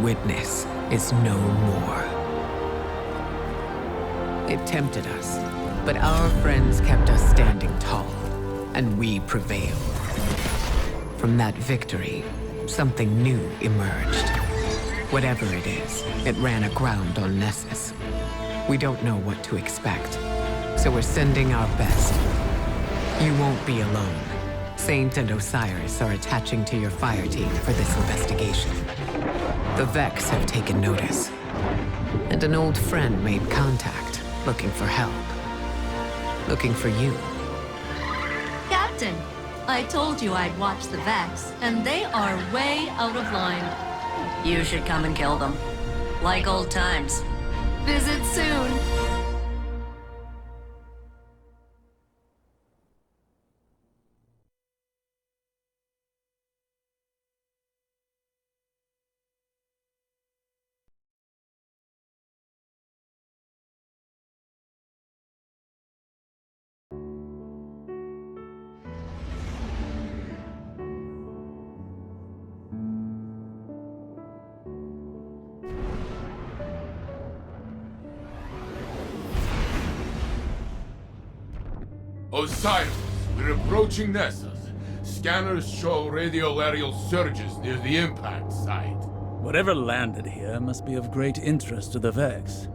witness is no more. It tempted us, but our friends kept us standing tall, and we prevailed. From that victory, something new emerged. Whatever it is, it ran aground on Nessus. We don't know what to expect, so we're sending our best. You won't be alone. Saint and Osiris are attaching to your fire team for this investigation. The Vex have taken notice, and an old friend made contact, looking for help. Looking for you. Captain, I told you I'd watch the Vex, and they are way out of line. You should come and kill them. Like old times. Visit soon. Osiris, we're approaching Nessus. Scanners show radial aerial surges near the impact site. Whatever landed here must be of great interest to the Vex.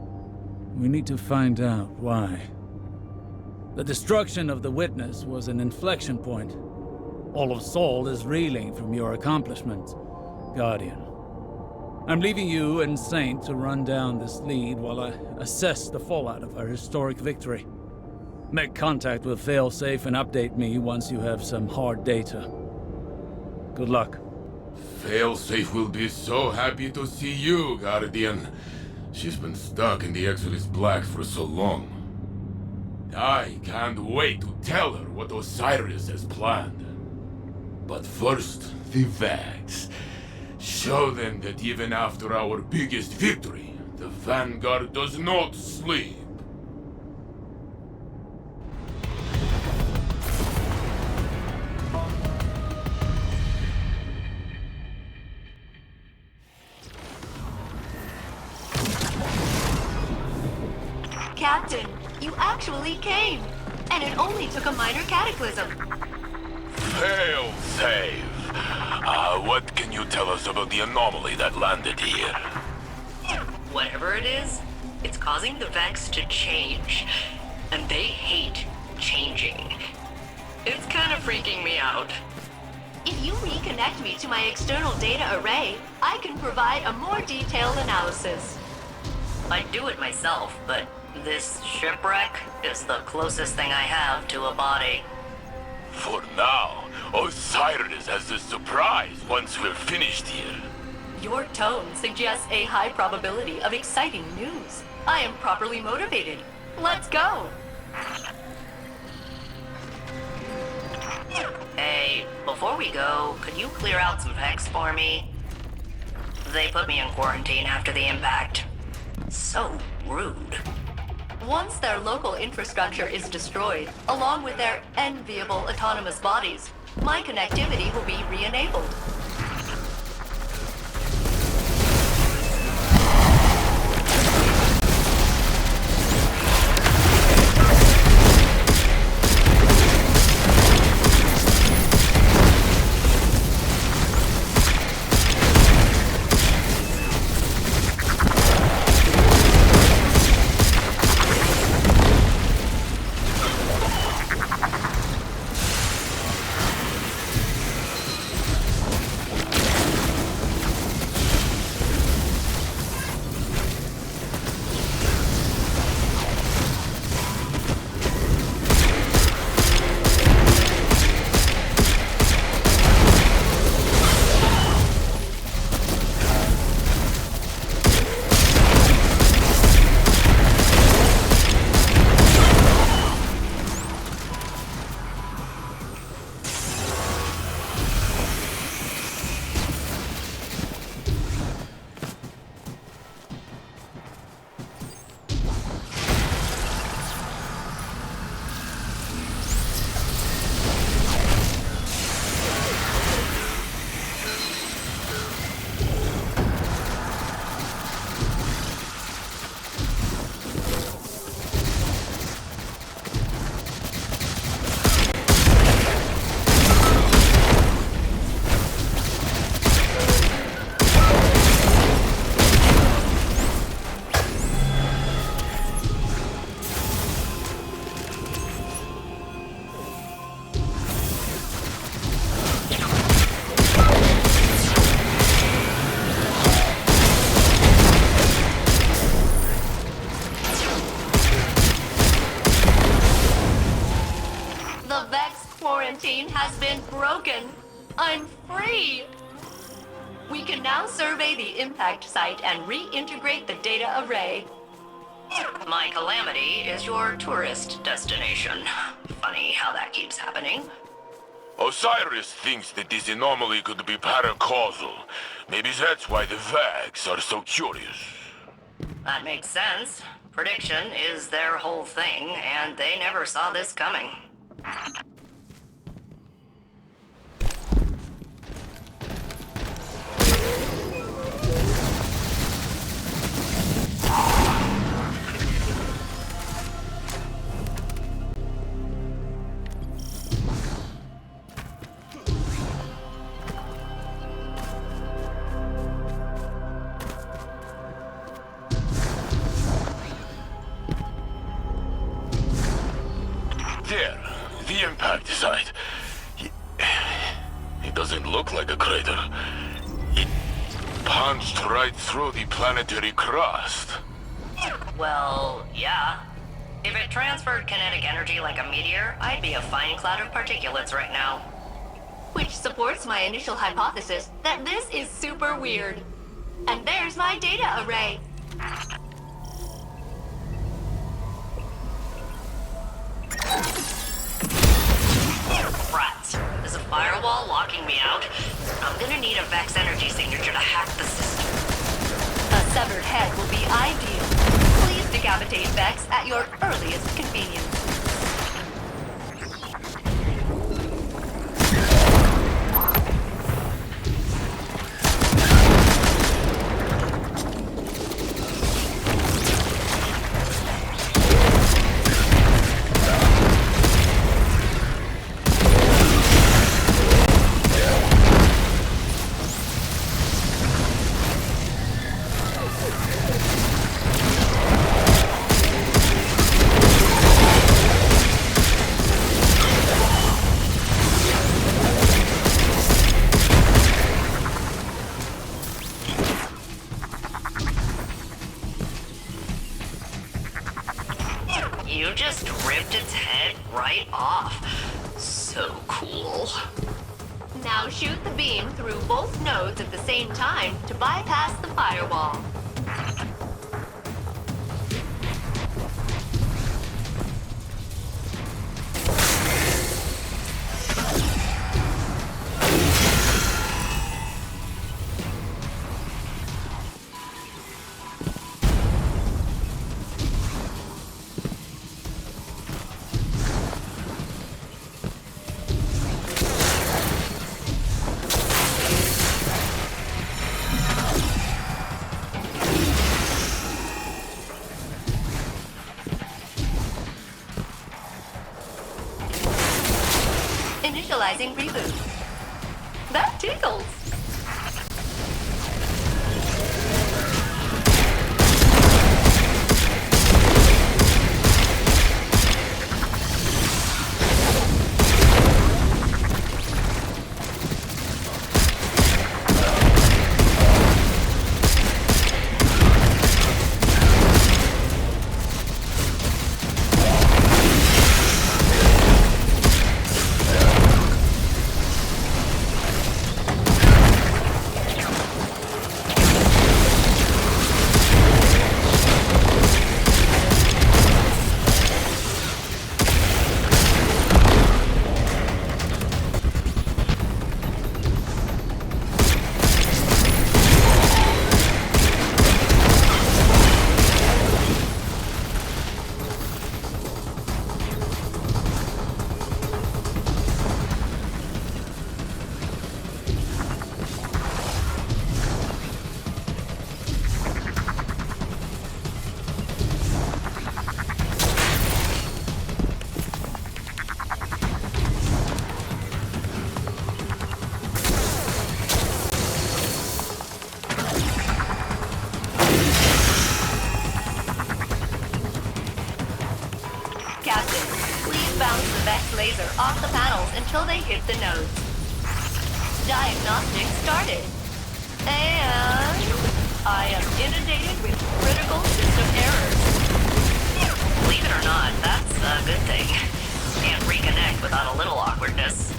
We need to find out why. The destruction of the Witness was an inflection point. All of Sol is reeling from your accomplishments, Guardian. I'm leaving you and Saint to run down this lead while I assess the fallout of our historic victory. Make contact with Failsafe and update me once you have some hard data. Good luck. Failsafe will be so happy to see you, Guardian. She's been stuck in the Exodus Black for so long. I can't wait to tell her what Osiris has planned. But first, the Vex. Show them that even after our biggest victory, the Vanguard does not sleep. Captain, you actually came! And it only took a minor cataclysm. Failsafe! What can you tell us about the anomaly that landed here? Whatever it is, it's causing the Vex to change. And they hate changing. It's kind of freaking me out. If you reconnect me to my external data array, I can provide a more detailed analysis. I'd do it myself, but this shipwreck is the closest thing I have to a body. For now, Osiris has a surprise once we're finished here. Your tone suggests a high probability of exciting news. I am properly motivated. Let's go! Hey, before we go, could you clear out some Vex for me? They put me in quarantine after the impact. So rude. Once their local infrastructure is destroyed, along with their enviable autonomous bodies, my connectivity will be re-enabled. has been broken. I'm free! We can now survey the impact site and reintegrate the data array. My Calamity is your tourist destination. Funny how that keeps happening. Osiris thinks that this anomaly could be paracausal. Maybe that's why the Vags are so curious. That makes sense. Prediction is their whole thing, and they never saw this coming. There, the impact site. It doesn't look like a crater. It punched right through the planetary crust. Well, yeah. If it transferred kinetic energy like a meteor, I'd be a fine cloud of particulates right now. Which supports my initial hypothesis that this is super weird. And there's my data array. Rats. Is a firewall locking me out? I'm gonna need a Vex energy signature to hack the system. A severed head will be ideal. Please decapitate Vex at your earliest convenience. You just ripped its head right off. So cool. Now shoot the beam through both nodes at the same time to bypass the firewall. Initializing reboot. That tickles. Captain, please bounce the Vex laser off the panels until they hit the nodes. Diagnostics started. And I am inundated with critical system errors. Believe it or not, that's a good thing. Can't reconnect without a little awkwardness.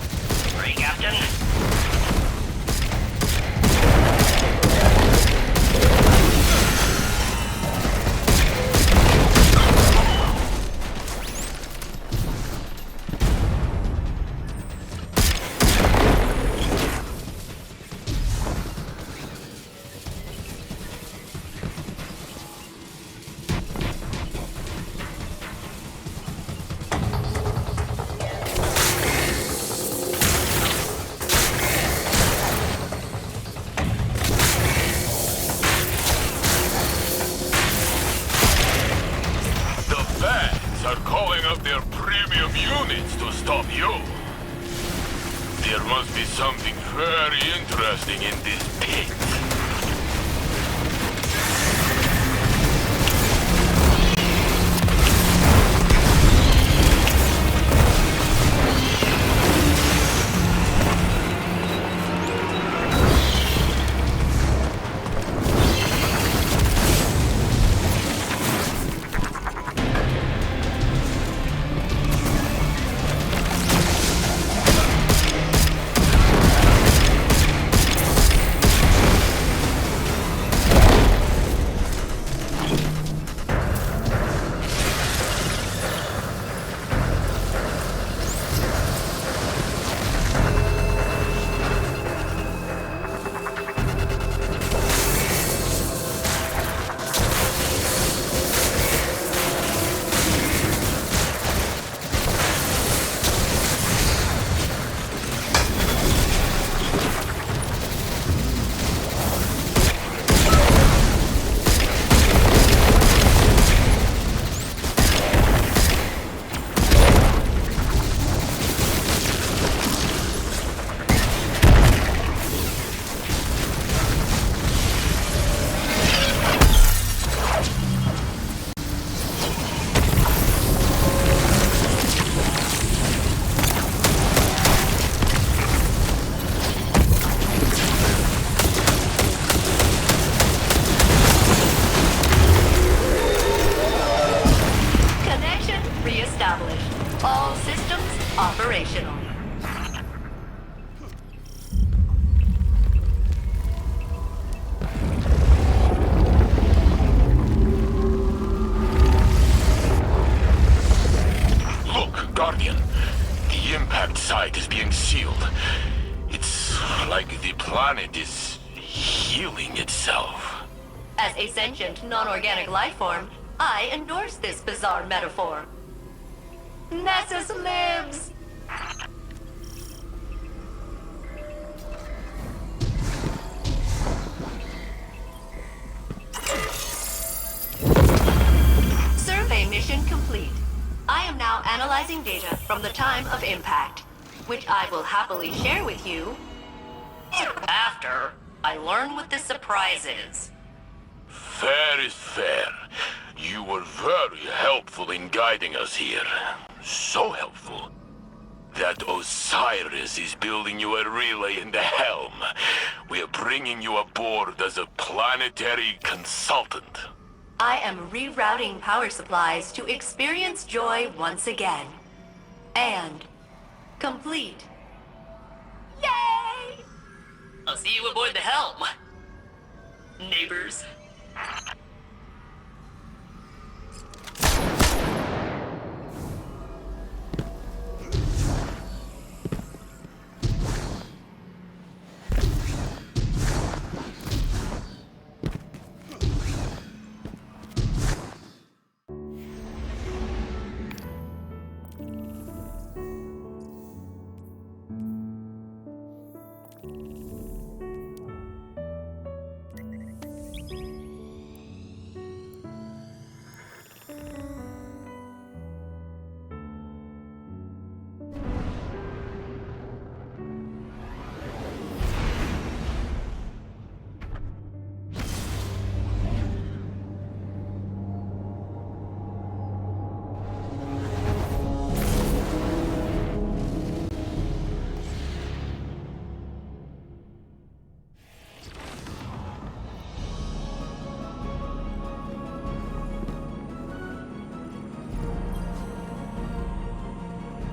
Vex are calling up their premium units to stop you. There must be something very interesting in this pit. All systems operational. Look, Guardian. The impact site is being sealed. It's like the planet is healing itself. As a sentient, non-organic life form, I endorse this bizarre metaphor. Nessus lives! Survey mission complete. I am now analyzing data from the time of impact, which I will happily share with you after I learn what the surprise is. Fair is fair. You were very helpful in guiding us here. So helpful that Osiris is building you a relay in the helm. We are bringing you aboard as a planetary consultant. I am rerouting power supplies to experience joy once again. And complete. Yay! I'll see you aboard the helm, neighbors.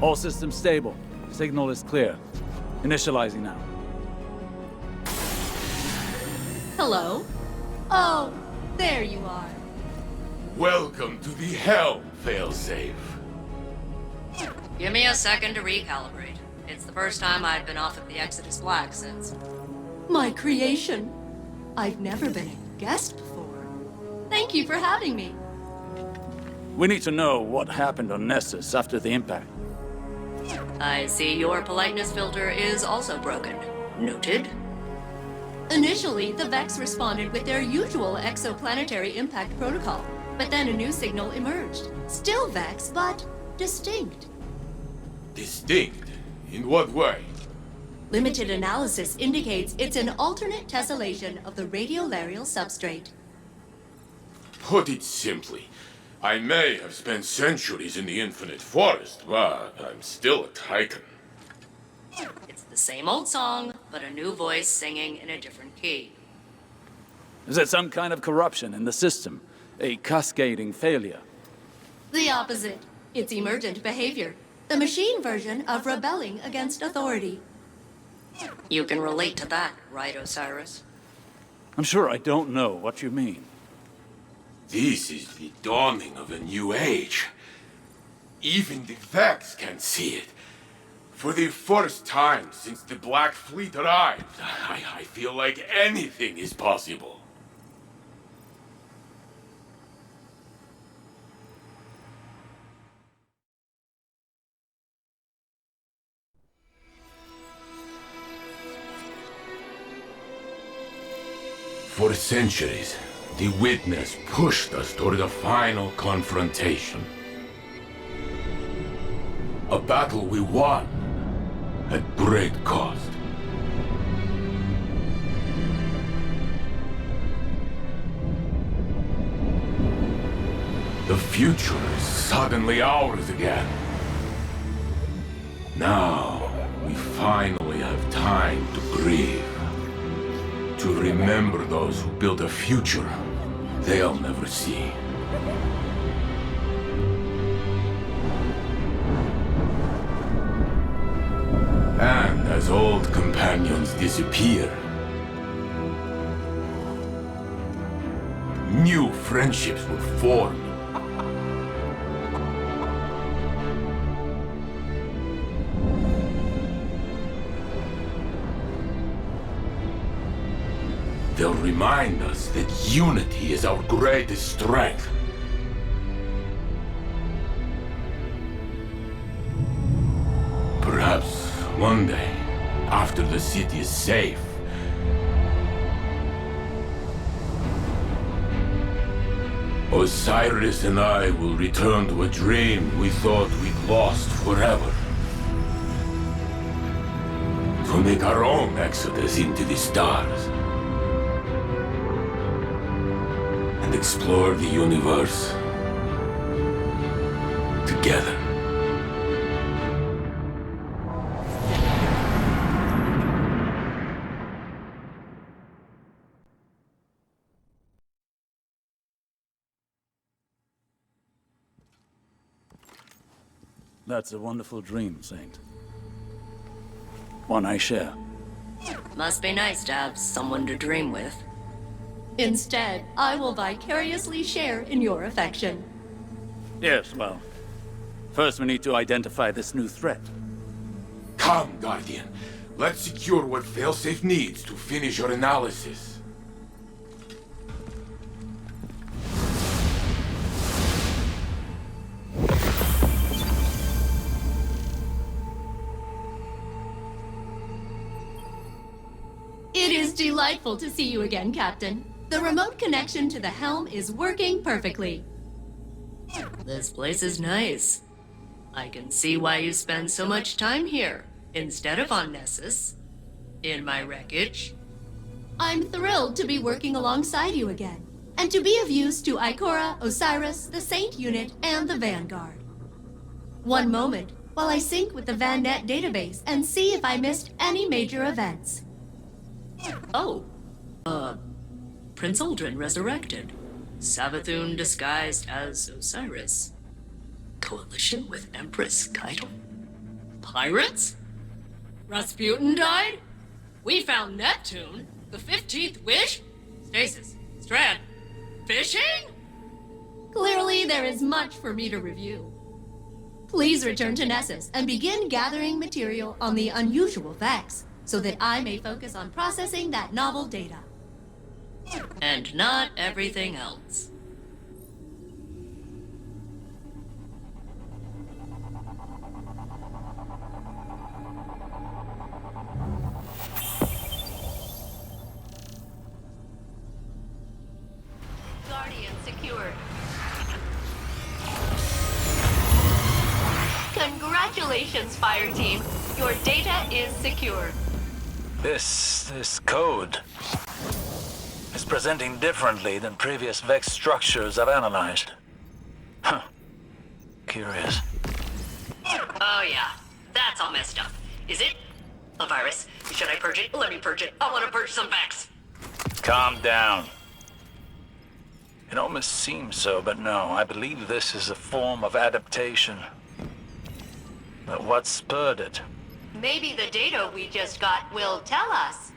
All systems stable. Signal is clear. Initializing now. Hello? Oh, there you are. Welcome to the helm, Failsafe. Give me a second to recalibrate. It's the first time I've been off of the Exodus Black since. My creation. I've never been a guest before. Thank you for having me. We need to know what happened on Nessus after the impact. I see your politeness filter is also broken. Noted. Initially, the Vex responded with their usual exoplanetary impact protocol. But then a new signal emerged. Still Vex, but distinct. Distinct? In what way? Limited analysis indicates it's an alternate tessellation of the radiolarial substrate. Put it simply, I may have spent centuries in the infinite forest, but I'm still a Titan. It's the same old song, but a new voice singing in a different key. Is there some kind of corruption in the system? A cascading failure? The opposite. It's emergent behavior. The machine version of rebelling against authority. You can relate to that, right, Osiris? I'm sure I don't know what you mean. This is the dawning of a new age. Even the Vex can see it. For the first time since the Black Fleet arrived, I feel like anything is possible. For centuries, the Witness pushed us toward a final confrontation. A battle we won at great cost. The future is suddenly ours again. Now, we finally have time to grieve. To remember those who built a future they'll never see. And as old companions disappear, new friendships will form. They'll remind us that unity is our greatest strength. Perhaps one day, after the city is safe, Osiris and I will return to a dream we thought we'd lost forever. To make our own exodus into the stars. And explore the universe together. That's a wonderful dream, Saint. One I share. Must be nice to have someone to dream with. Instead, I will vicariously share in your affection. Yes, well, first we need to identify this new threat. Come, Guardian. Let's secure what Failsafe needs to finish your analysis. It is delightful to see you again, Captain. The remote connection to the helm is working perfectly. This place is nice. I can see why you spend so much time here, instead of on Nessus. In my wreckage. I'm thrilled to be working alongside you again, and to be of use to Ikora, Osiris, the Saint Unit, and the Vanguard. One moment, while I sync with the VanNet database and see if I missed any major events. Oh. Prince Aldrin resurrected. Savathun disguised as Osiris. Coalition with Empress Keitel. Pirates? Rasputin died? We found Neptune, the 15th wish? Stasis, Strand, fishing? Clearly, there is much for me to review. Please return to Nessus and begin gathering material on the unusual Vex, so that I may focus on processing that novel data. And not everything else. Guardian secured. Congratulations, Fire Team. Your data is secure. This code is presenting differently than previous Vex structures I've analyzed. Huh. Curious. Oh yeah, that's all messed up. Is it? A virus? Should I purge it? Let me purge it. I want to purge some Vex. Calm down. It almost seems so, but no, I believe this is a form of adaptation. But what spurred it? Maybe the data we just got will tell us.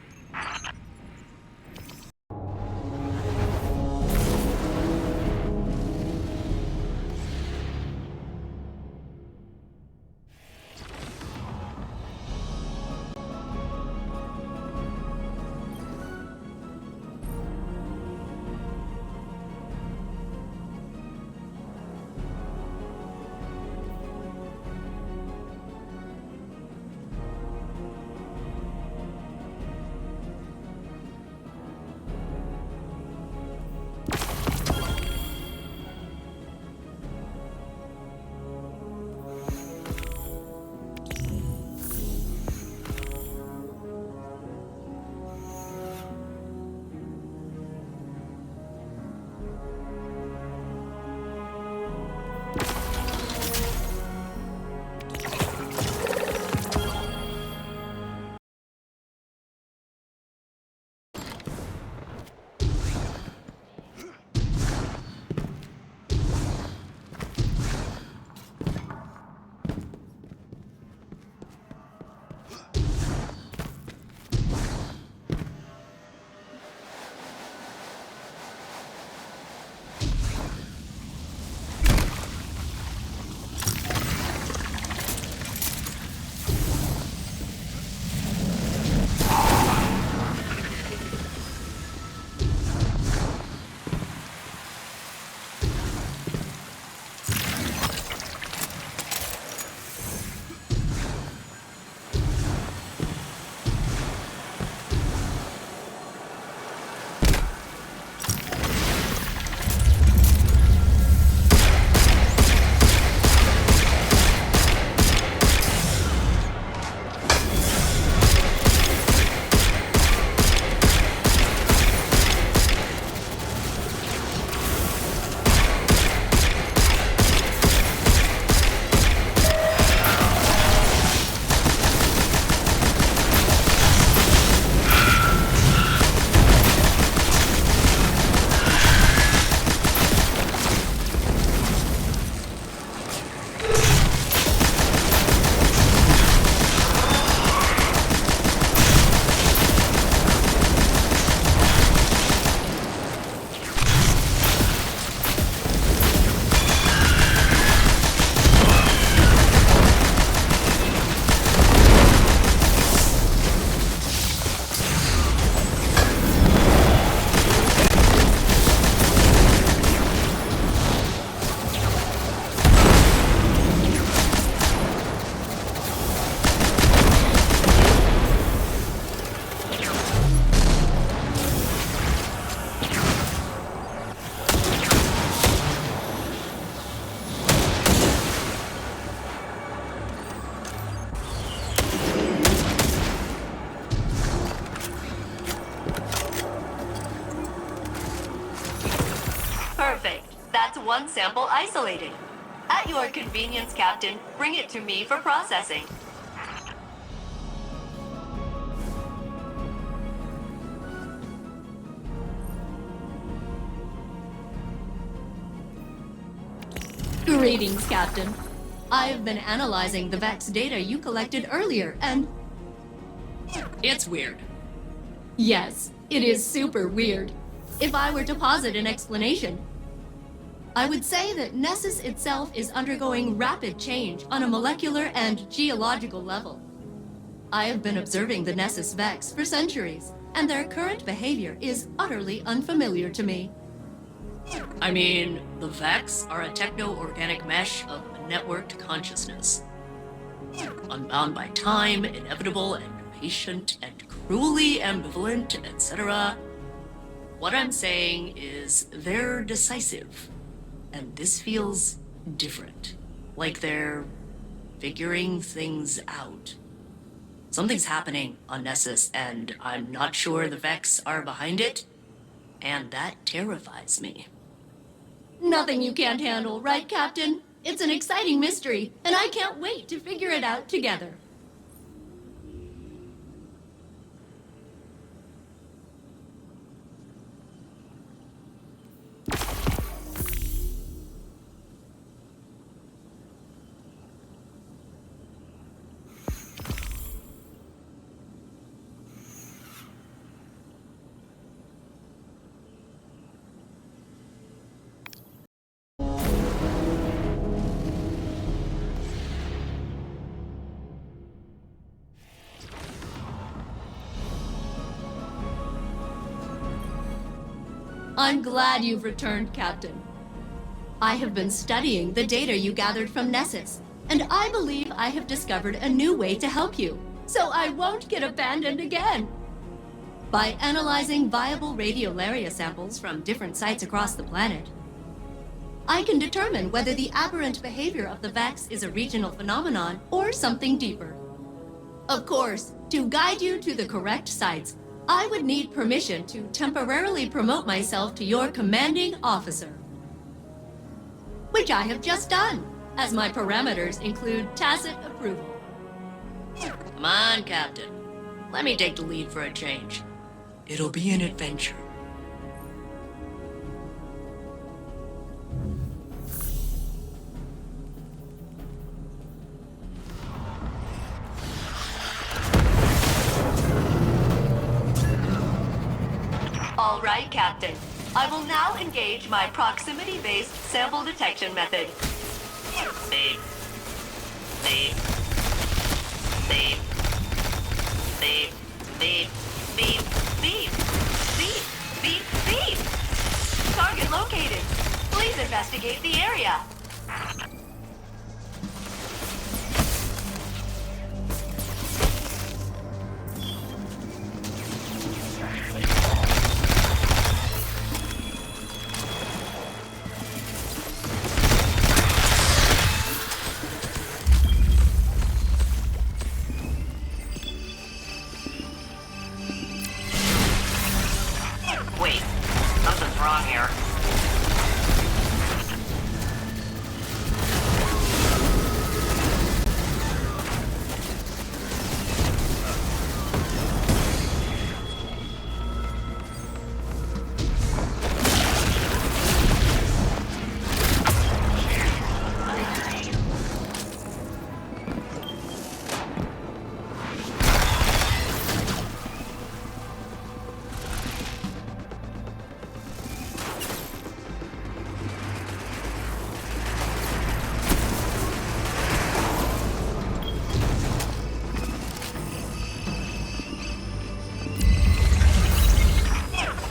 One sample isolated. At your convenience, Captain, bring it to me for processing. Greetings, Captain. I've been analyzing the Vex data you collected earlier, and... It's weird. Yes, it is super weird. If I were to posit an explanation, I would say that Nessus itself is undergoing rapid change on a molecular and geological level. I have been observing the Nessus Vex for centuries, and their current behavior is utterly unfamiliar to me. I mean, the Vex are a techno-organic mesh of networked consciousness. Unbound by time, inevitable and patient and cruelly ambivalent, etc. What I'm saying is they're decisive. And this feels different. Like they're figuring things out. Something's happening on Nessus, and I'm not sure the Vex are behind it, and that terrifies me. Nothing you can't handle, right, Captain? It's an exciting mystery, and I can't wait to figure it out together. I'm glad you've returned, Captain. I have been studying the data you gathered from Nessus, and I believe I have discovered a new way to help you, so I won't get abandoned again. By analyzing viable radiolaria samples from different sites across the planet, I can determine whether the aberrant behavior of the Vex is a regional phenomenon or something deeper. Of course, to guide you to the correct sites, I would need permission to temporarily promote myself to your commanding officer. Which I have just done, as my parameters include tacit approval. Come on, Captain. Let me take the lead for a change. It'll be an adventure. All right, Captain. I will now engage my proximity-based sample detection method. Beep. Beep. Beep. Beep. Beep. Beep, beep, beep, beep, beep. Target located. Please investigate the area. Wait, something's wrong here.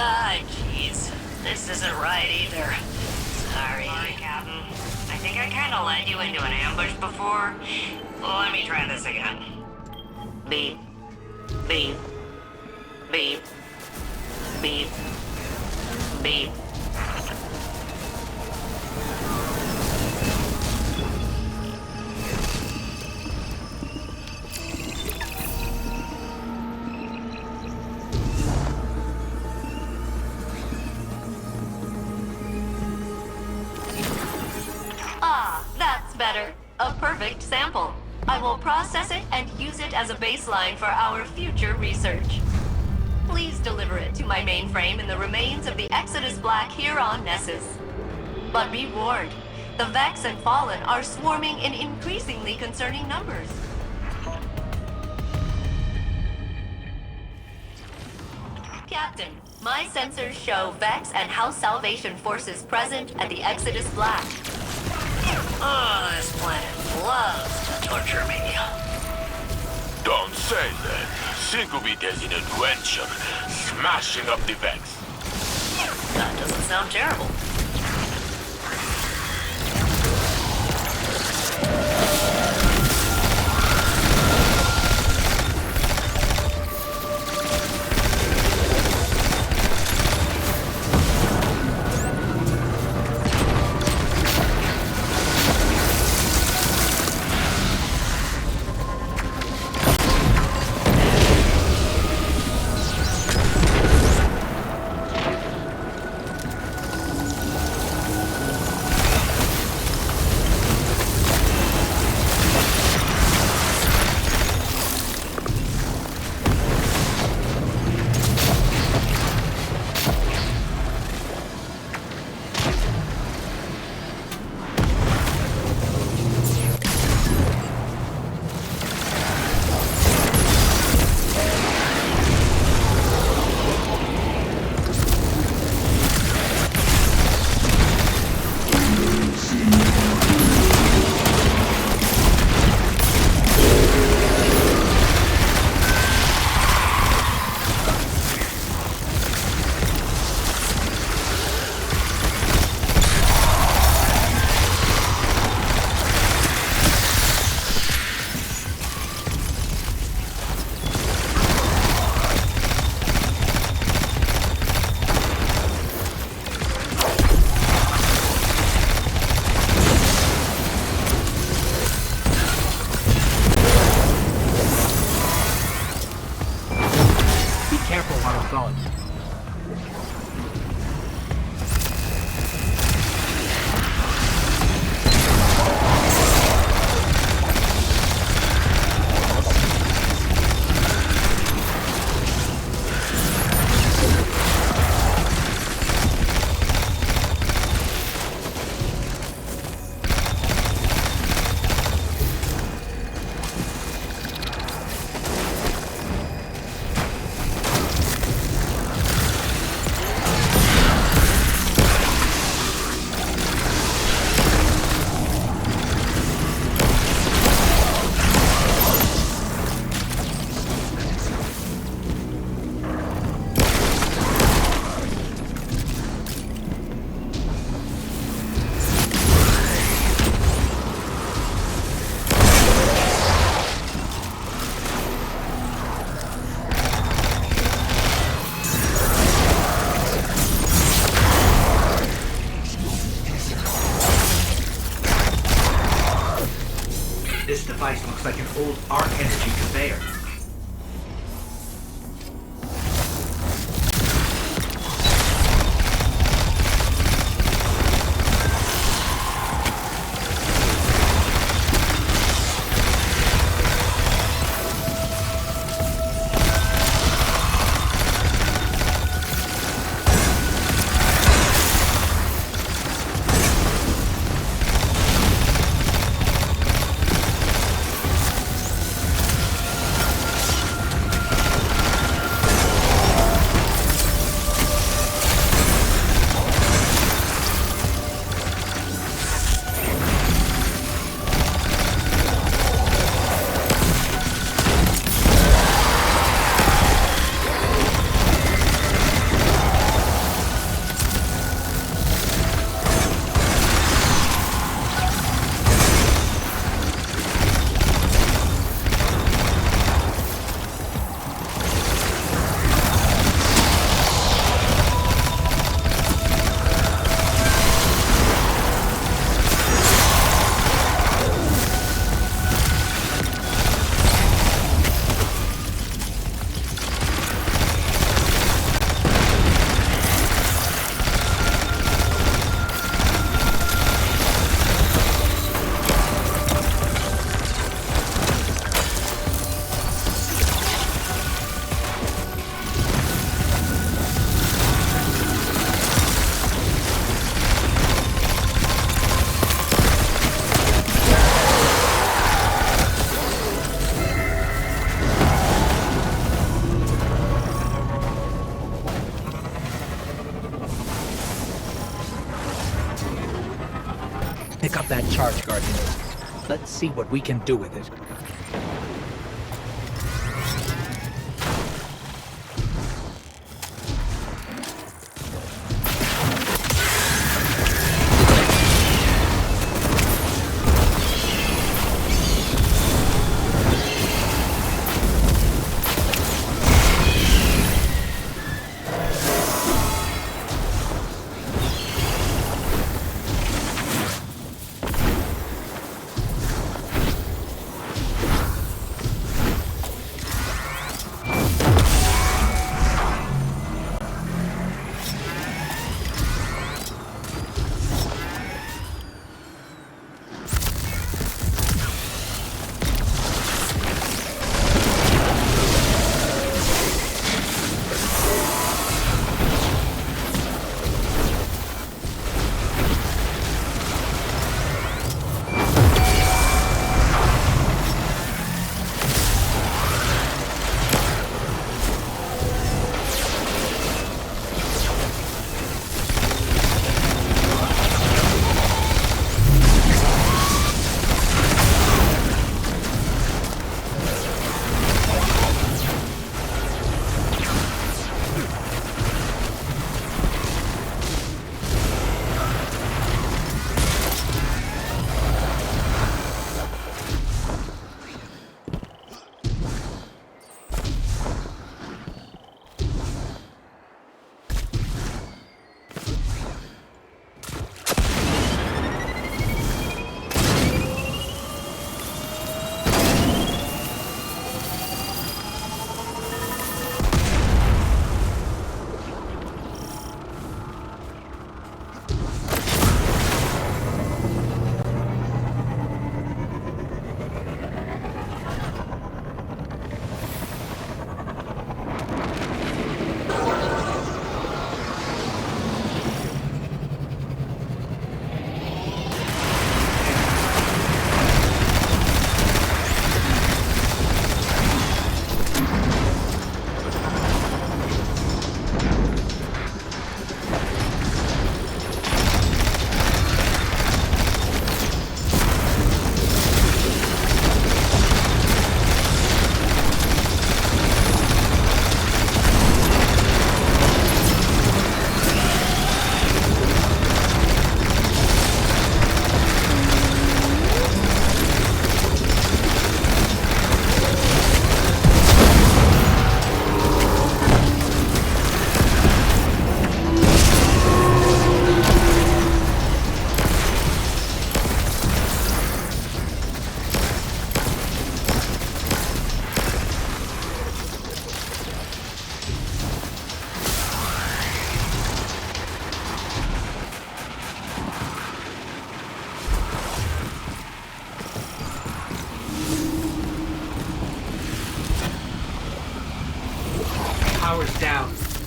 Ah, jeez. This isn't right either. Sorry. Sorry, Captain. I think I kinda led you into an ambush before. Let me try this again. Beep. Beep. Beep. Beep. Beep. Ah, that's better. A perfect sample. I will process it and use it as a baseline for our future research. Please deliver it to my mainframe in the remains of the Exodus Black here on Nessus. But be warned, the Vex and Fallen are swarming in increasingly concerning numbers. Captain, my sensors show Vex and House Salvation forces present at the Exodus Black. Oh, this planet loves to torture me. Don't say that. Think of it as an adventure, smashing up the Vex. That doesn't sound terrible. This device looks like an old arc energy conveyor. Pick up that charge, Guardian. Let's see what we can do with it.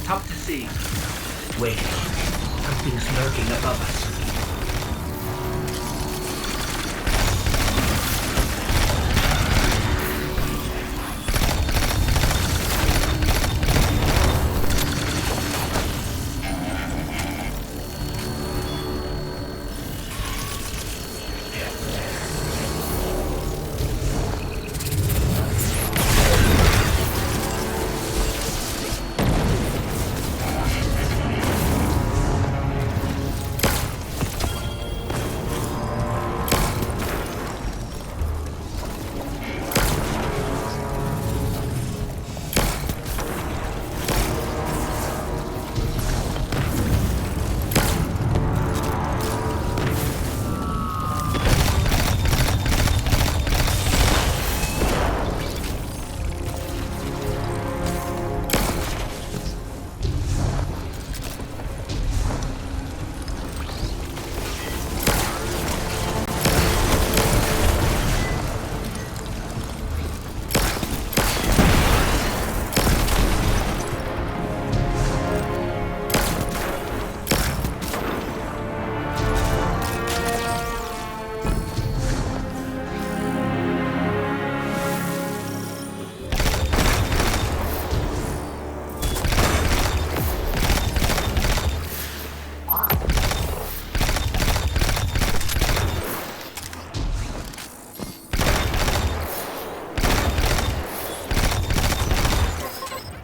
Tough to see. Wait. Something's lurking above us.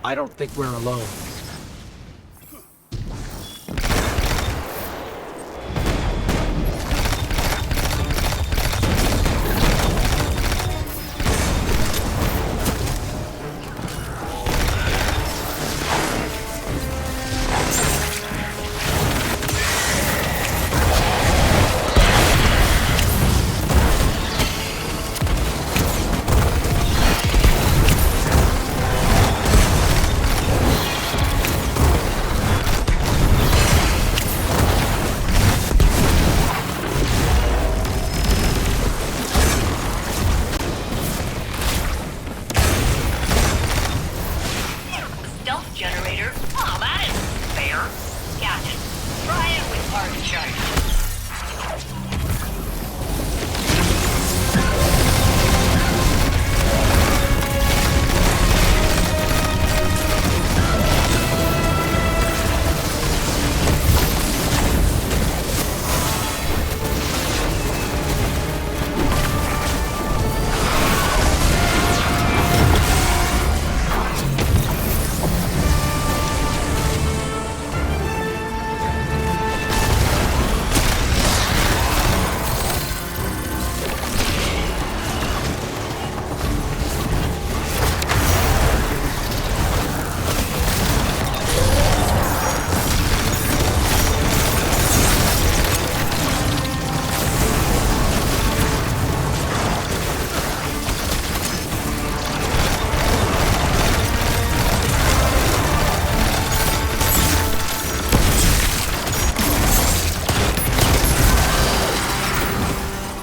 I don't think we're alone.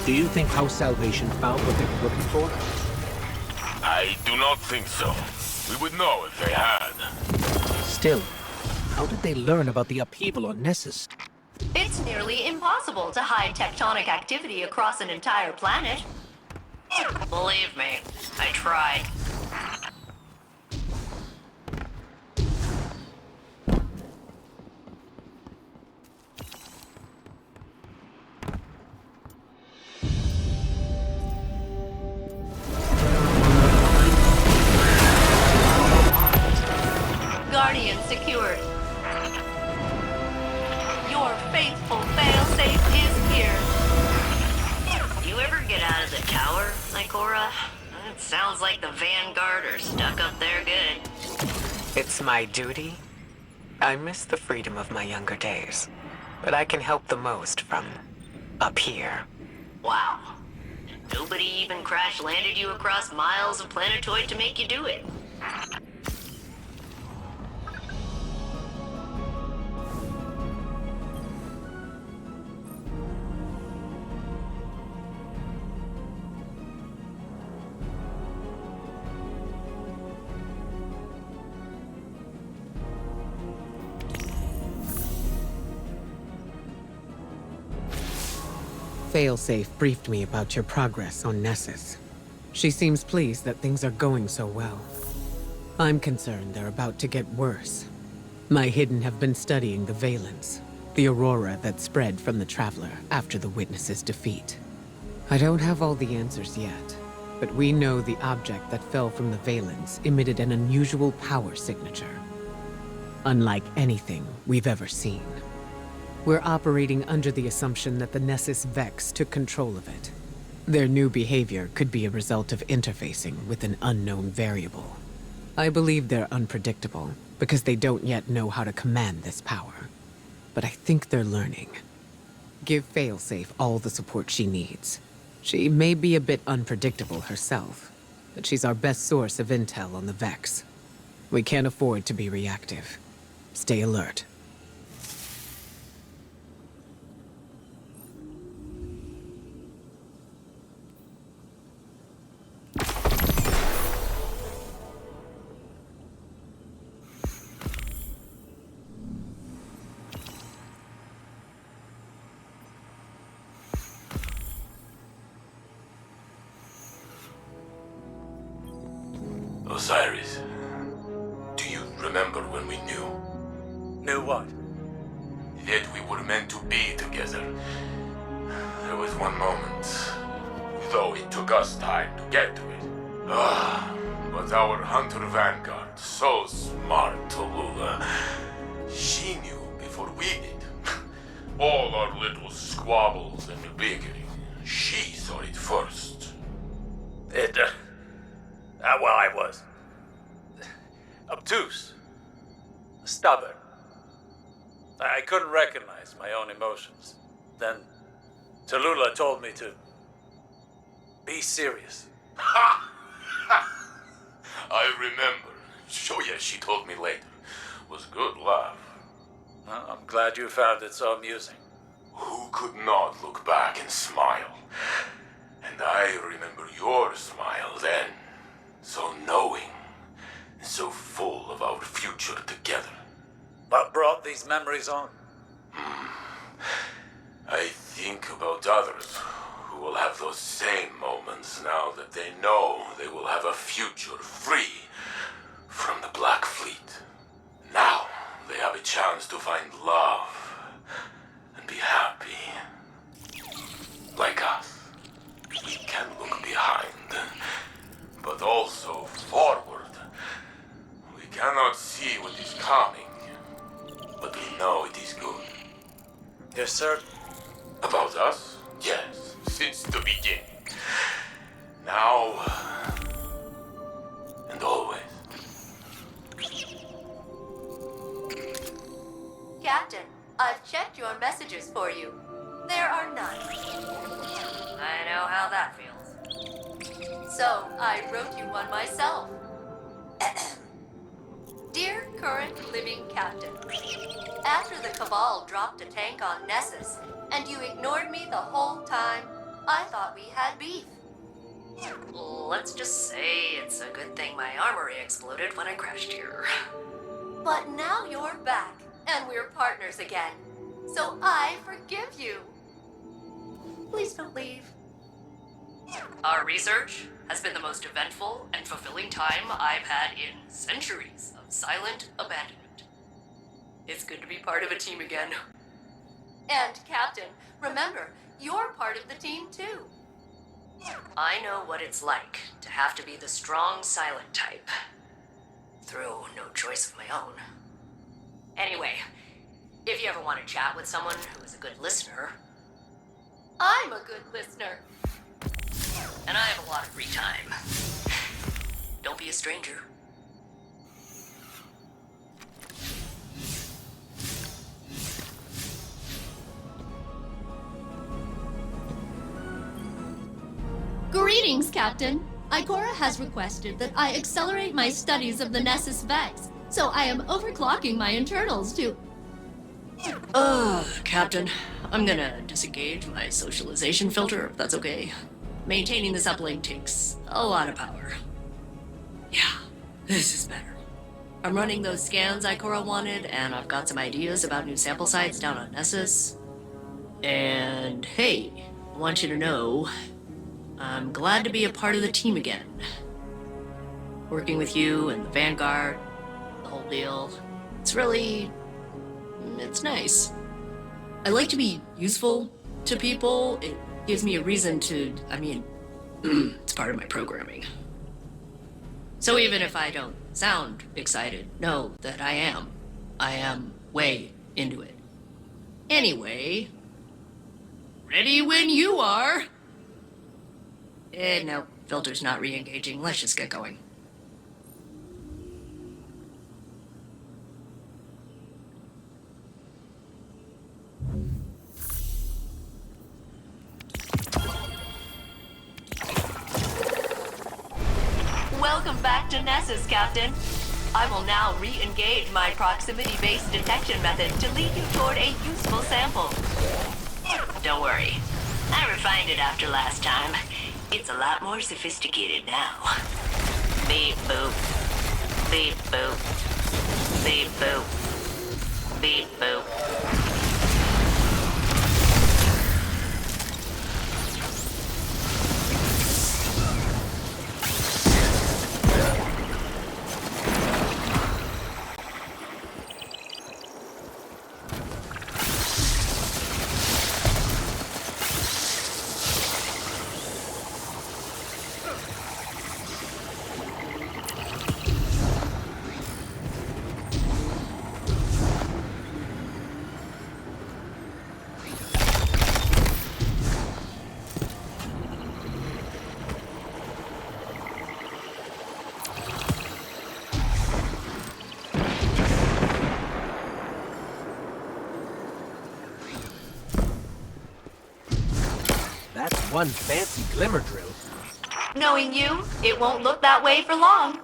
Do you think House Salvation found what they were looking for? I do not think so. We would know if they had. Still, how did they learn about the upheaval on Nessus? It's nearly impossible to hide tectonic activity across an entire planet. Believe me, I tried. Guardian secured. Your faithful Failsafe is here. You ever get out of the tower, Ikora? It sounds like the Vanguard are stuck up there good. It's my duty. I miss the freedom of my younger days, but I can help the most from up here. Wow. Nobody even crash-landed you across miles of planetoid to make you do it. Failsafe briefed me about your progress on Nessus. She seems pleased that things are going so well. I'm concerned they're about to get worse. My Hidden have been studying the Valence, the aurora that spread from the Traveler after the Witness's defeat. I don't have all the answers yet, but we know the object that fell from the Valence emitted an unusual power signature. Unlike anything we've ever seen. We're operating under the assumption that the Nessus Vex took control of it. Their new behavior could be a result of interfacing with an unknown variable. I believe they're unpredictable, because they don't yet know how to command this power. But I think they're learning. Give Failsafe all the support she needs. She may be a bit unpredictable herself, but she's our best source of intel on the Vex. We can't afford to be reactive. Stay alert. Osiris, do you remember when we knew? Knew what? That we were meant to be together. There was one moment, though it took us time to get to it. But our Hunter Vanguard, so smart, Tallulah, she knew before we did. All our little squabbles and bickering, she saw it first. Well, I was obtuse, stubborn. I couldn't recognize my own emotions. Then Tallulah told me to be serious. I remember. Oh yeah, she told me later. Was good laugh. Well, I'm glad you found it so amusing. Who could not look back and smile? And I remember your smile then. So knowing, so full of our future together. What brought these memories on? I think about others who will have those same moments now that they know they will have a future free from the Black Fleet. Now they have a chance to find love and be happy. Like us. We can look behind, but also forward. We cannot see what is coming, but we know it is good. You're certain? About us? Yes, since the beginning. Now, and always. Captain, I've checked your messages for you. There are none. I know how that feels. So, I wrote you one myself. Dear current living Captain, after the Cabal dropped a tank on Nessus, and you ignored me the whole time, I thought we had beef. Let's just say it's a good thing my armory exploded when I crashed here. But now you're back, and we're partners again. So I forgive you. Please don't leave. Our research has been the most eventful and fulfilling time I've had in centuries of silent abandonment. It's good to be part of a team again. And Captain, remember, you're part of the team too. I know what it's like to have to be the strong, silent type. Through no choice of my own. Anyway, if you ever want to chat with someone who is a good listener... I'm a good listener. And I have a lot of free time. Don't be a stranger. Greetings, Captain. Ikora has requested that I accelerate my studies of the Nessus Vex, so I am overclocking my internals to... Captain, I'm gonna disengage my socialization filter, if that's okay. Maintaining this uplink takes a lot of power. Yeah, this is better. I'm running those scans Ikora wanted, and I've got some ideas about new sample sites down on Nessus. And hey, I want you to know I'm glad to be a part of the team again. Working with you and the Vanguard, the whole deal. It's nice. I like to be useful to people. It gives me a reason to, it's part of my programming. So even if I don't sound excited, know that I am. I am way into it. Anyway, ready when you are. No, filter's not re-engaging. Let's just get going. Welcome back to Nessus, Captain. I will now re-engage my proximity-based detection method to lead you toward a useful sample. Don't worry. I refined it after last time. It's a lot more sophisticated now. Beep boop. Beep boop. Beep boop. Beep boop. That's one fancy glimmer drill. Knowing you, it won't look that way for long.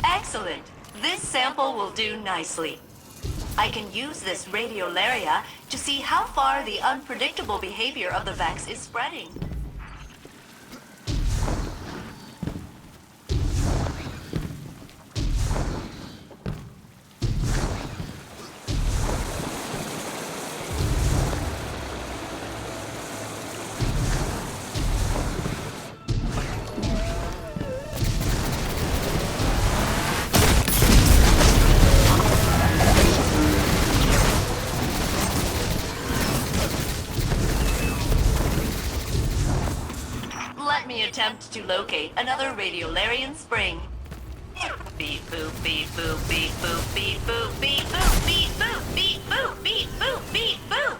Excellent. This sample will do nicely. I can use this radiolaria to see how far the unpredictable behavior of the Vex is spreading. Let me attempt to locate another radiolarian spring. Beep boop, beep boop, beep boop, beep boop, beep boop, beep boop, beep boop, beep boop, beep boop.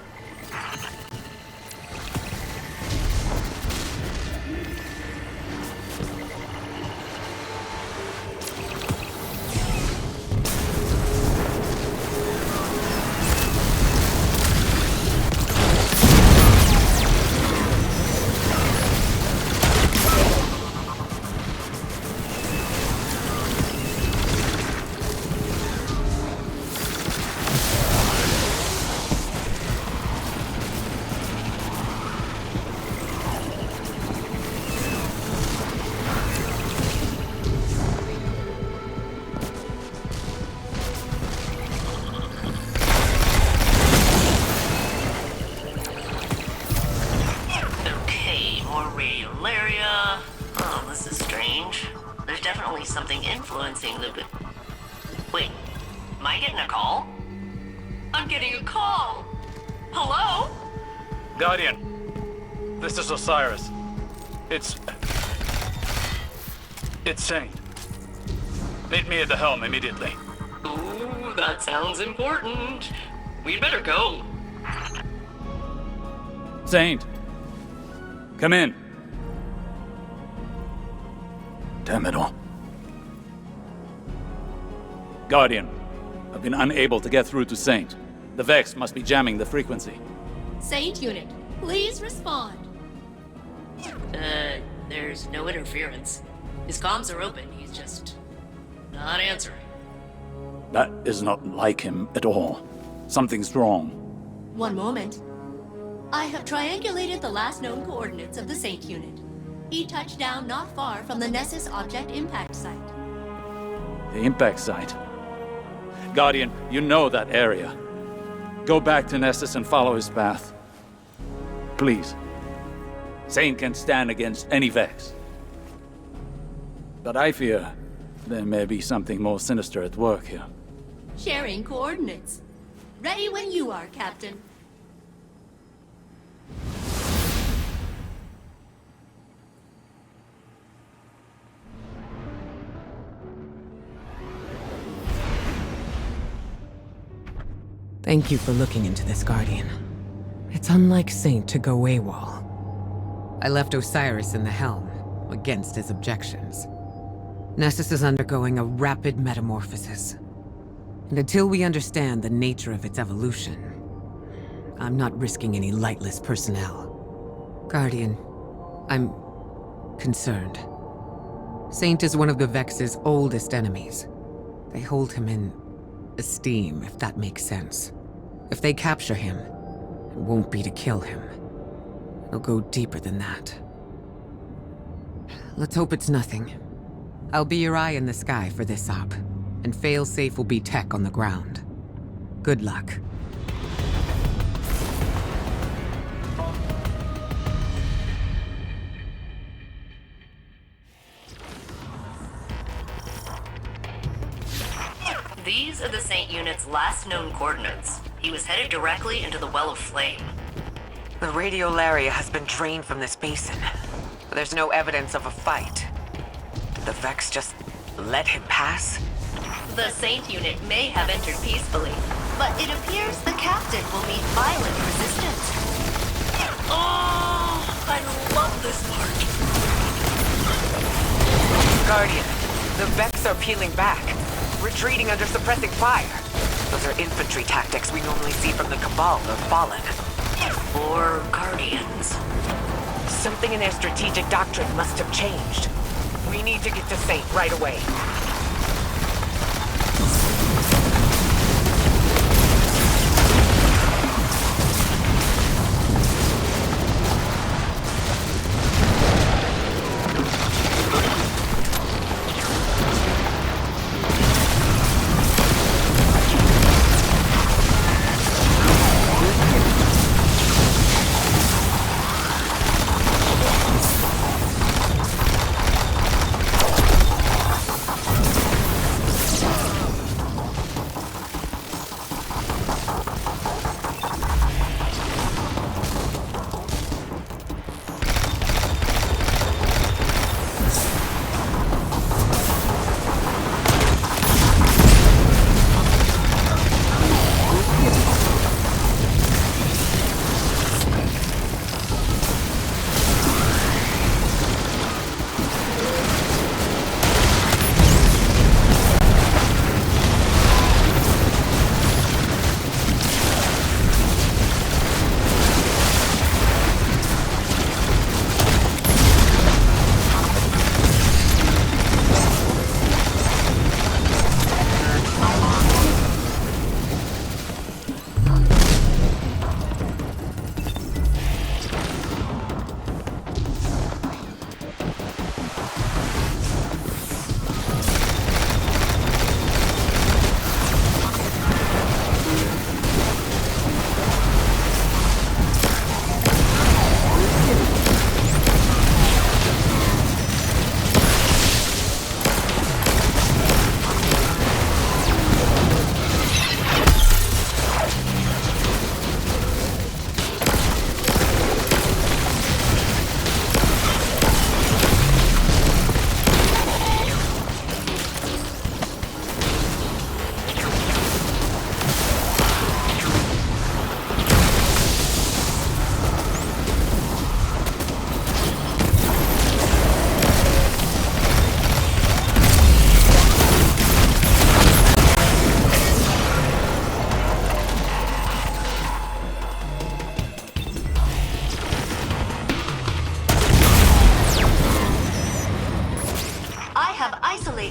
strange. There's definitely something influencing the... Wait, am I getting a call? I'm getting a call! Hello? Guardian, this is Osiris. It's Saint. Meet me at the helm immediately. Ooh, that sounds important. We'd better go. Saint, come in. Damn it all. Guardian, I've been unable to get through to Saint. The Vex must be jamming the frequency. Saint Unit, please respond. There's no interference. His comms are open, he's just not answering. That is not like him at all. Something's wrong. One moment. I have triangulated the last known coordinates of the Saint Unit. He touched down not far from the Nessus object impact site. The impact site. Guardian, you know that area. Go back to Nessus and follow his path. Please. Saint can stand against any Vex. But I fear there may be something more sinister at work here. Sharing coordinates. Ready when you are, Captain. Thank you for looking into this, Guardian. It's unlike Saint to go AWOL. I left Osiris in the helm, against his objections. Nessus is undergoing a rapid metamorphosis. And until we understand the nature of its evolution, I'm not risking any lightless personnel. Guardian, I'm concerned. Saint is one of the Vex's oldest enemies. They hold him in esteem, if that makes sense. If they capture him, it won't be to kill him. It'll go deeper than that. Let's hope it's nothing. I'll be your eye in the sky for this op, and Failsafe will be tech on the ground. Good luck. These are the Saint Unit's last known coordinates. He was headed directly into the Well of Flame. The radiolaria has been drained from this basin. There's no evidence of a fight. Did the Vex just let him pass? The Saint Unit may have entered peacefully, but it appears the captain will meet violent resistance. Oh, I love this part. Guardian, the Vex are peeling back, retreating under suppressing fire. Those are infantry tactics we normally see from the Cabal or Fallen. Or Guardians. Something in their strategic doctrine must have changed. We need to get to Saint right away.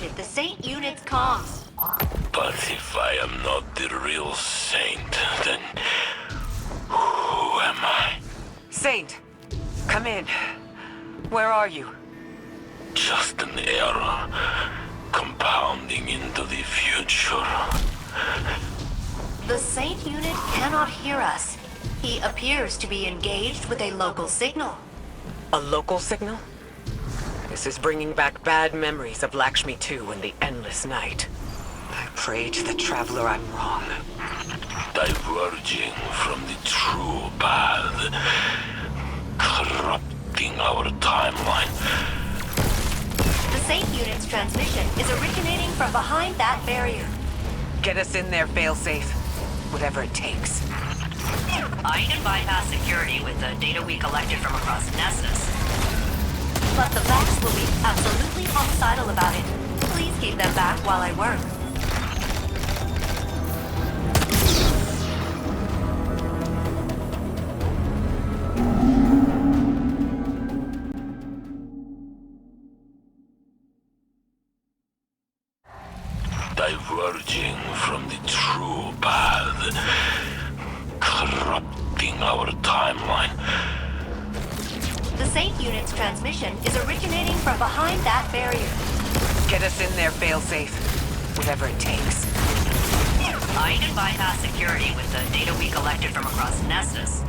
activated the Saint unit's comms. But if I am not the real Saint, then who am I? Saint, come in. Where are you? Just an error, compounding into the future. The Saint unit cannot hear us. He appears to be engaged with a local signal. A local signal? This is bringing back bad memories of Lakshmi 2 and the endless night. I pray to the Traveler I'm wrong. Diverging from the true path, corrupting our timeline. The Saint unit's transmission is originating from behind that barrier. Get us in there, Failsafe. Whatever it takes. I can bypass security with the data we collected from across Nessus. But the Vax will be absolutely homicidal about it. Please keep them back while I work. Diverging from the true path, corrupting our timeline. The Saint unit's transmission is originating from behind that barrier. Get us in there, Failsafe. Whatever it takes. I can bypass security with the data we collected from across Nessus.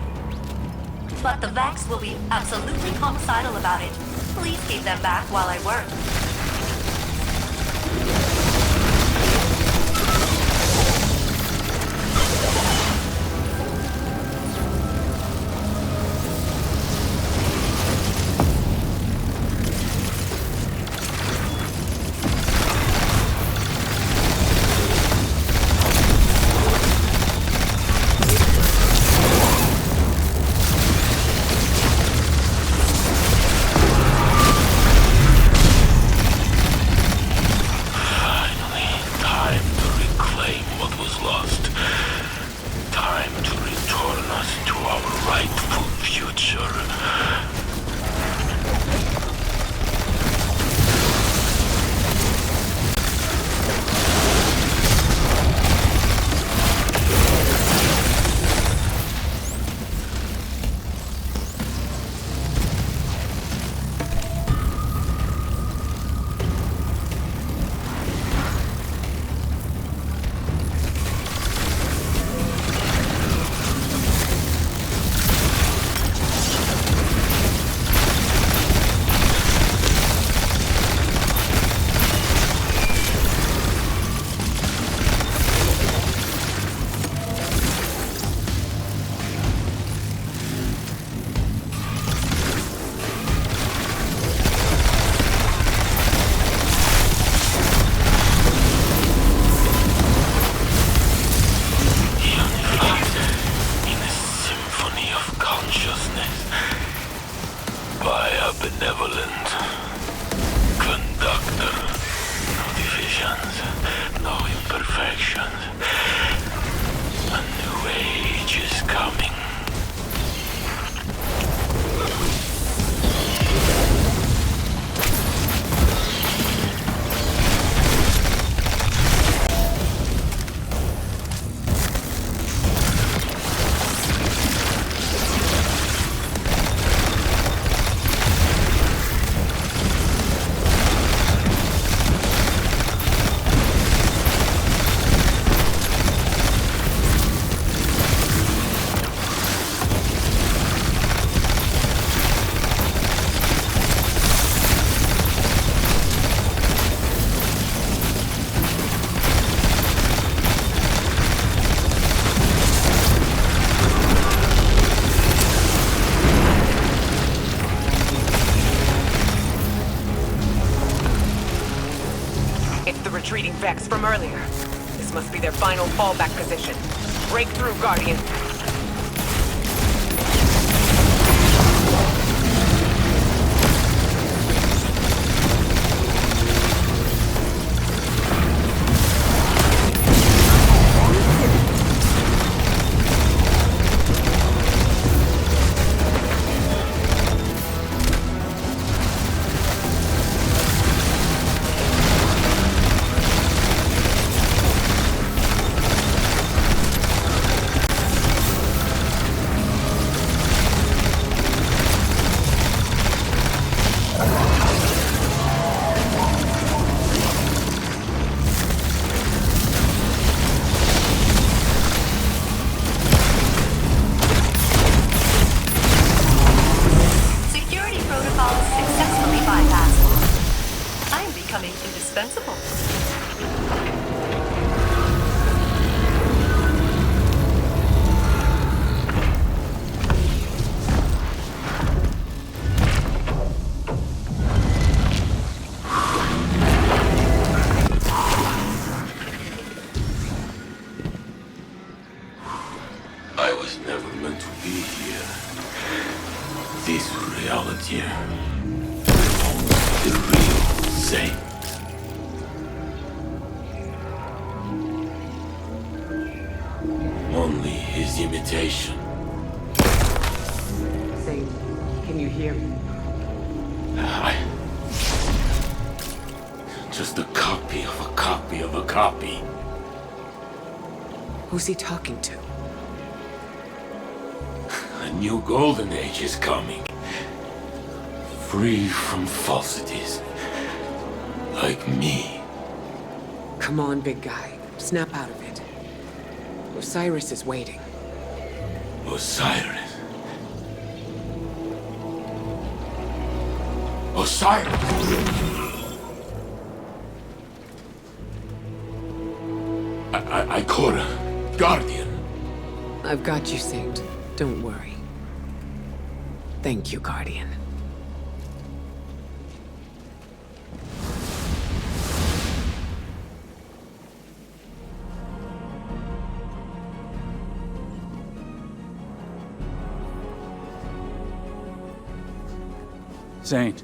But the Vax will be absolutely homicidal about it. Please keep them back while I work. Retreating Vex from earlier. This must be their final fallback position. Break through, Guardian. indispensable. I was never meant to be here. This reality. The real Saint. Only his imitation. Saint, can you hear me? Just a copy of a copy of a copy. Who's he talking to? A new golden age is coming. Free from falsities. Like me. Come on, big guy. Snap out of it. Osiris is waiting. Osiris. Osiris! Ikora, Guardian. I've got you, Saint. Don't worry. Thank you, Guardian. Saint,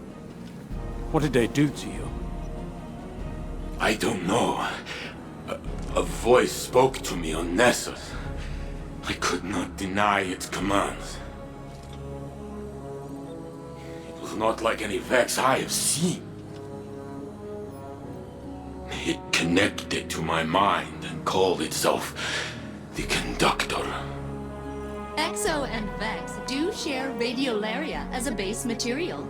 what did they do to you? I don't know. A voice spoke to me on Nessus. I could not deny its commands. It was not like any Vex I have seen. It connected to my mind and called itself the Conductor. Exo and Vex do share radiolaria as a base material.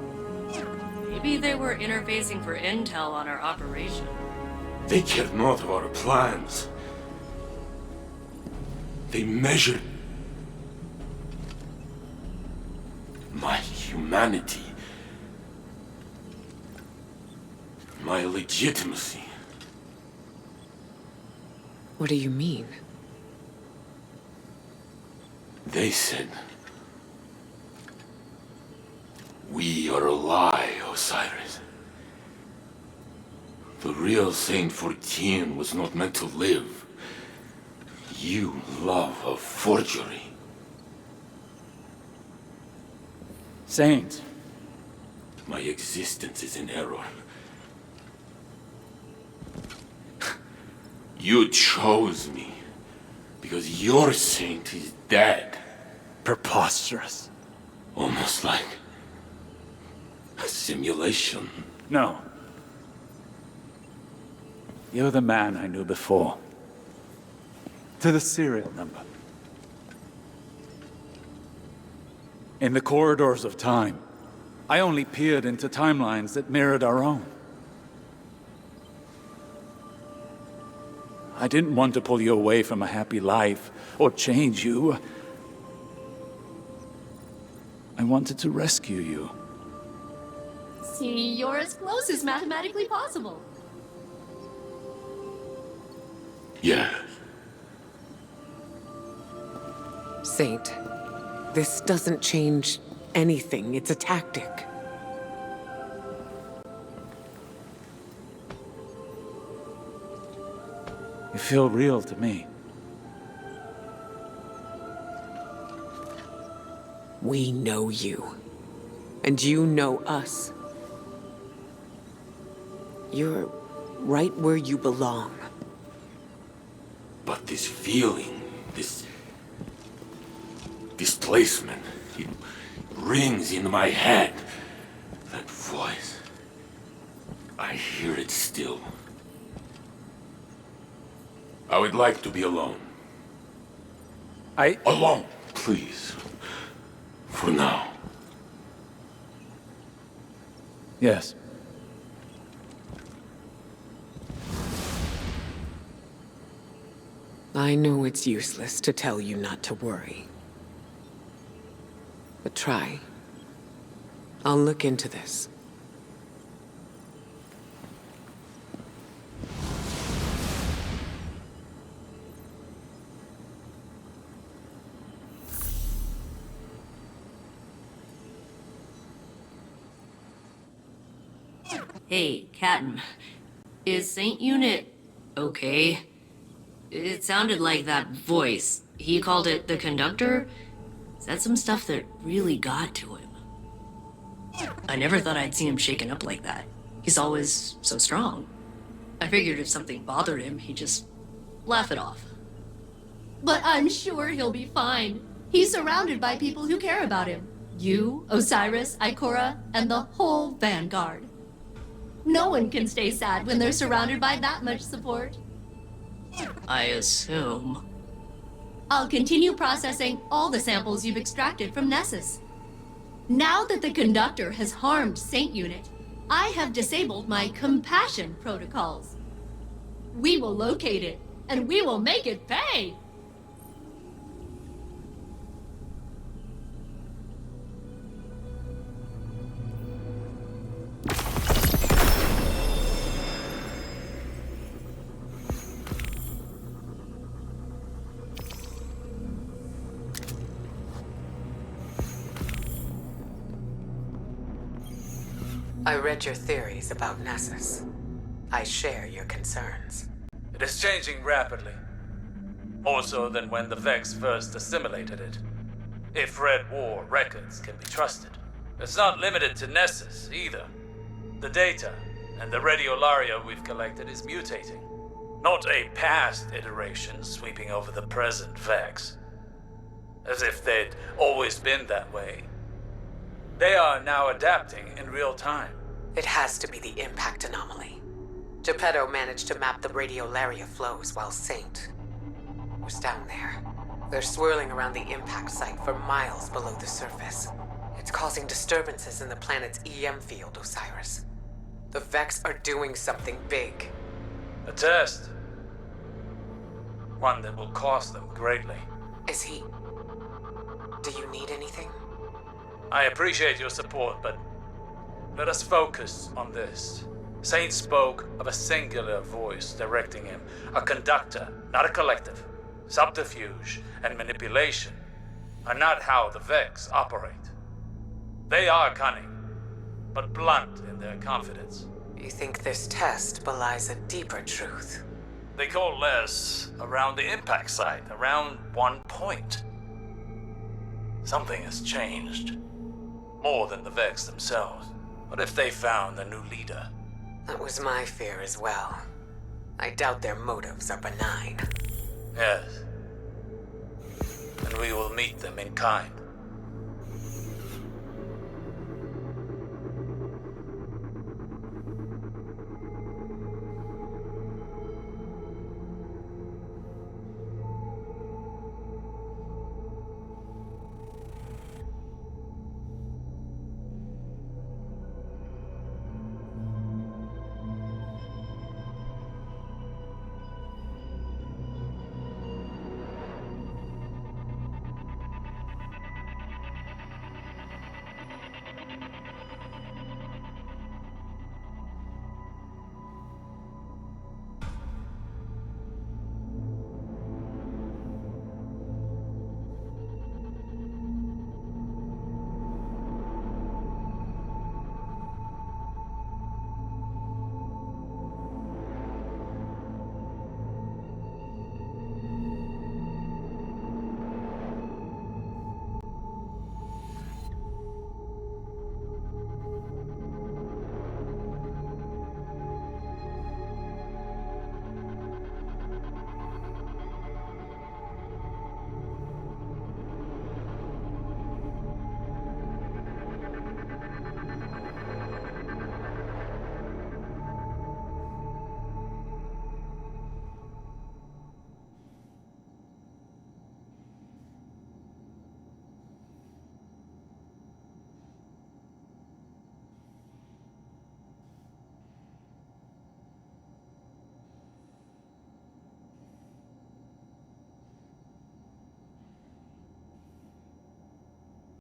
Maybe they were interfacing for intel on our operation. They cared not of our plans. They measured my humanity, my legitimacy. What do you mean? They said, "We are a lie, Osiris. The real Saint 14 was not meant to live. You love a forgery." Saint. My existence is in error. You chose me because your saint is dead. Preposterous. Almost like a simulation. No. You're the man I knew before. To the serial number. In the corridors of time, I only peered into timelines that mirrored our own. I didn't want to pull you away from a happy life, or change you. I wanted to rescue you. See, you're as close as mathematically possible. Yes. Saint, this doesn't change anything. It's a tactic. You feel real to me. We know you. And you know us. You're right where you belong. But this feeling, this displacement, it rings in my head. That voice, I hear it still. I would like to be alone. Alone, please. For now. Yes. I know it's useless to tell you not to worry. But try. I'll look into this. Hey, Captain. Is Saint Unit okay? It sounded like that voice. He called it the conductor? Said some stuff that really got to him. I never thought I'd see him shaken up like that. He's always so strong. I figured if something bothered him, he'd just laugh it off. But I'm sure he'll be fine. He's surrounded by people who care about him. You, Osiris, Ikora, and the whole Vanguard. No one can stay sad when they're surrounded by that much support. I assume. I'll continue processing all the samples you've extracted from Nessus. Now that the conductor has harmed Saint Unit, I have disabled my compassion protocols. We will locate it, and we will make it pay! I read your theories about Nessus. I share your concerns. It is changing rapidly. More so than when the Vex first assimilated it. If Red War records can be trusted. It's not limited to Nessus, either. The data and the radiolaria we've collected is mutating. Not a past iteration sweeping over the present Vex. As if they'd always been that way. They are now adapting in real time. It has to be the impact anomaly. Geppetto managed to map the radiolaria flows while Saint was down there. They're swirling around the impact site for miles below the surface. It's causing disturbances in the planet's EM field, Osiris. The Vex are doing something big. A test. One that will cost them greatly. Is he... Do you need anything? I appreciate your support, but let us focus on this. Saint spoke of a singular voice directing him, a conductor, not a collective. Subterfuge and manipulation are not how the Vex operate. They are cunning, but blunt in their confidence. You think this test belies a deeper truth? They coalesce around the impact site, around one point. Something has changed. More than the Vex themselves. What if they found a new leader? That was my fear as well. I doubt their motives are benign. Yes. And we will meet them in kind.